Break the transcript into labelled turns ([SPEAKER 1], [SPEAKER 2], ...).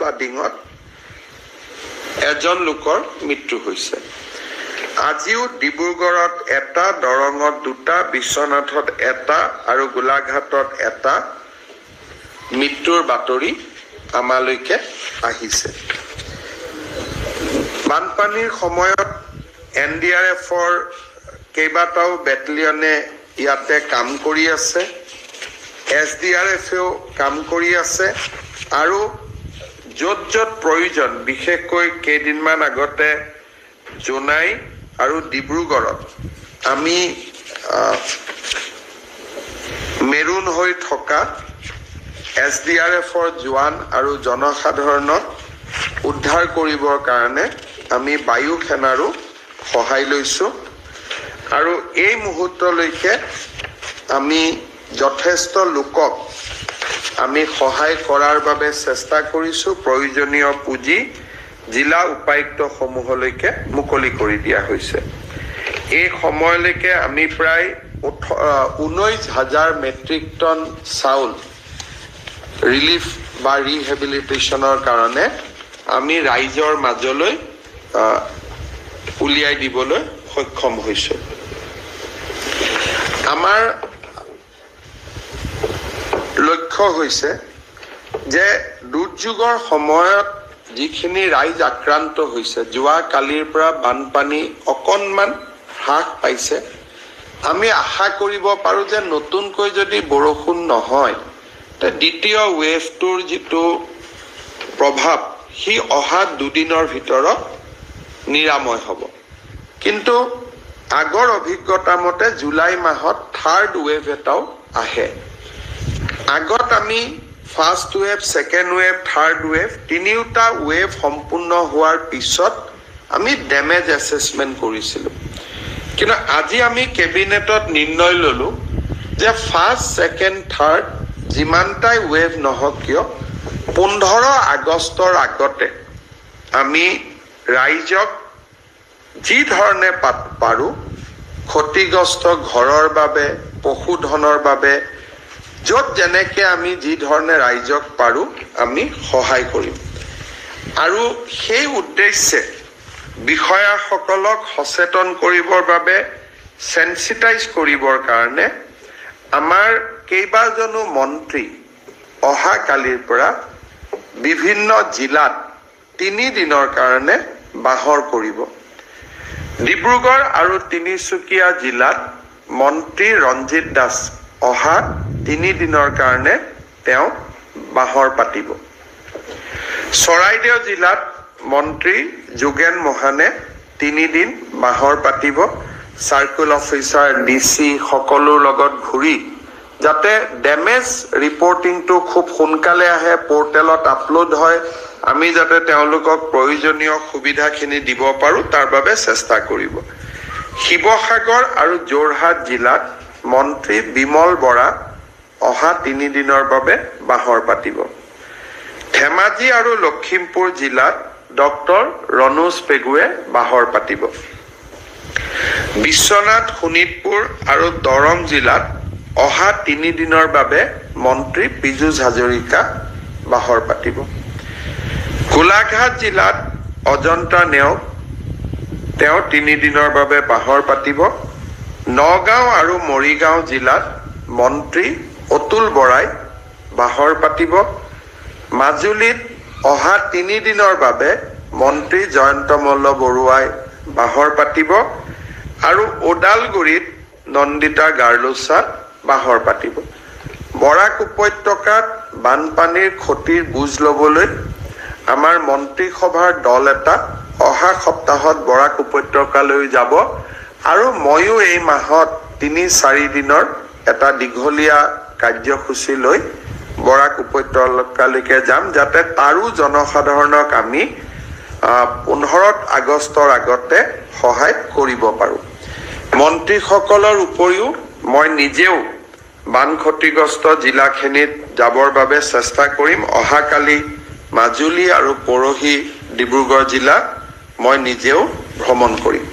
[SPEAKER 1] ফ্লাডিঙত এজন লোকৰ মৃত্যু হৈছে। আজিও ডিব্ৰুগড়ত এটা, দৰঙত দুটা, বিশ্বনাথত এটা আৰু গোলাঘাটত এটা মৃত্যুৰ বাতৰি আমালৈকে আহিছে। বানপানীৰ সময়ত NDRFৰ কেইবাটাও বেটেলিয়নে ইয়াতে কাম কৰি আছে, SDRFেও কাম কৰি আছে আৰু য'ত য'ত প্ৰয়োজন, বিশেষকৈ কেইদিনমান আগতে জোনাই আৰু ডিব্ৰুগড়ত আমি মেৰুন হৈ থকা SDRFৰ জোৱান আৰু জনসাধাৰণক উদ্ধাৰ কৰিবৰ কাৰণে আমি বায়ু সেনাৰো সহায় লৈছোঁ আৰু এই মুহূৰ্তলৈকে আমি যথেষ্ট লোকক আমি সহায় কৰাৰ বাবে চেষ্টা কৰিছোঁ। প্ৰয়োজনীয় পুঁজি জিলা উপায়ুক্তসমূহলৈকে মুকলি কৰি দিয়া হৈছে। এই সময়লৈকে আমি প্ৰায় 19,000 মেট্ৰিক টন চাউল ৰিলিফ বা ৰিহেবিলিটেশ্যনৰ কাৰণে আমি ৰাইজৰ মাজলৈ উলিয়াই দিবলৈ সক্ষম হৈছোঁ। আমাৰ লক্ষ্য হৈছে যে দুৰ্যোগৰ সময়ত যিখিনি ৰাইজ আক্ৰান্ত হৈছে, যোৱা কালিৰ পৰা বানপানী অকণমান হ্ৰাস পাইছে। আমি আশা কৰিব পাৰোঁ যে নতুনকৈ যদি বৰষুণ নহয়, দ্বিতীয় ৱেভটোৰ যিটো প্ৰভাৱ সি অহা দুদিনৰ ভিতৰত নিৰাময় হ'ব। কিন্তু আগৰ অভিজ্ঞতা মতে জুলাই মাহত থাৰ্ড ৱেভ এটাও আহে। আগত আমি first wave, second wave, third wave তিনিওটা ৱেভ সম্পূৰ্ণ হোৱাৰ পিছত আমি ডেমেজ এছেছমেণ্ট কৰিছিলোঁ। কিন্তু আজি আমি কেবিনেটত নিৰ্ণয় ল'লোঁ যে ফাৰ্ষ্ট, ছেকেণ্ড, থাৰ্ড যিমানটাই ৱেভ নহওক কিয় 15 আগষ্টৰ আগতে আমি ৰাইজক যি ধৰণে পাৰোঁ ক্ষতিগ্ৰস্ত ঘৰৰ বাবে, পশুধনৰ বাবে, য'ত যেনেকৈ আমি যি ধৰণে ৰাইজক পাৰোঁ আমি সহায় কৰিম। আৰু সেই উদ্দেশ্যে বিষয়াসকলক সচেতন কৰিবৰ বাবে, চেন্সিটাইজ কৰিবৰ কাৰণে আমাৰ কেইবাজনো মন্ত্ৰী অহা কালিৰ পৰা বিভিন্ন জিলাত 3 দিনৰ কাৰণে বাহৰ কৰিব। ডিব্ৰুগড় আৰু তিনিচুকীয়া জিলাত মন্ত্ৰী ৰঞ্জিত দাস অহা 3 দিনৰ কাৰণে তেওঁ বাহৰ পাতিব। চৰাইদেউ জিলাত মন্ত্ৰী যোগেন মহানে 3 দিন বাহৰ পাতিব। চাৰ্কুল অফিচাৰ, DC সকলোৰ লগত ঘূৰি যাতে ডেমেজ ৰিপৰ্টিংটো খুব সোনকালে আহে, পৰ্টেলত আপলোড হয়, আমি যাতে তেওঁলোকক প্ৰয়োজনীয় সুবিধাখিনি দিব পাৰোঁ তাৰ বাবে চেষ্টা কৰিব। শিৱসাগৰ আৰু যোৰহাট জিলাত মন্ত্ৰী বিমল বৰা অহা 3 দিনৰ বাবে বাহৰ পাতিব। ধেমাজি আৰু লখিমপুৰ জিলাত ডক্টৰ ৰণোজ পেগুৱে বাহৰ পাতিব। বিশ্বনাথ, শোণিতপুৰ আৰু দৰং জিলাত অহা 3 দিনৰ বাবে মন্ত্ৰী পীযুষ হাজৰিকা বাহৰ পাতিব। গোলাঘাট জিলাত অজন্তা নেওগ তেওঁ 3 দিনৰ বাবে বাহৰ পাতিব। নগাঁও আৰু মৰিগাঁও জিলাত মন্ত্ৰী অতুল বৰাই বাহৰ পাতিব। মাজুলীত অহা 3 দিনৰ বাবে মন্ত্ৰী জয়ন্ত মল্ল বৰুৱাই বাহৰ পাতিব আৰু ওদালগুৰিত নন্দিতা গাৰ্লোচাত বাহৰ পাতিব। বৰাক উপত্যকাত বানপানীৰ ক্ষতিৰ বুজ ল'বলৈ আমাৰ মন্ত্ৰীসভাৰ দল এটা অহা সপ্তাহত বৰাক উপত্যকালৈ যাব আৰু ময়ো এই মাহত 3-4 দিনৰ এটা দীঘলীয়া কাৰ্যসূচী লৈ বৰাক উপত্যকালৈকে যাম, যাতে তাৰো জনসাধাৰণক আমি 15 আগষ্টৰ আগতে সহায় কৰিব পাৰোঁ। মন্ত্ৰীসকলৰ উপৰিও মই নিজেও বান ক্ষতিগ্ৰস্ত জিলাখিনিত যাবৰ বাবে চেষ্টা কৰিম। অহাকালি মাজুলী আৰু পৰহি ডিব্ৰুগড় জিলা মই নিজেও ভ্ৰমণ কৰিম।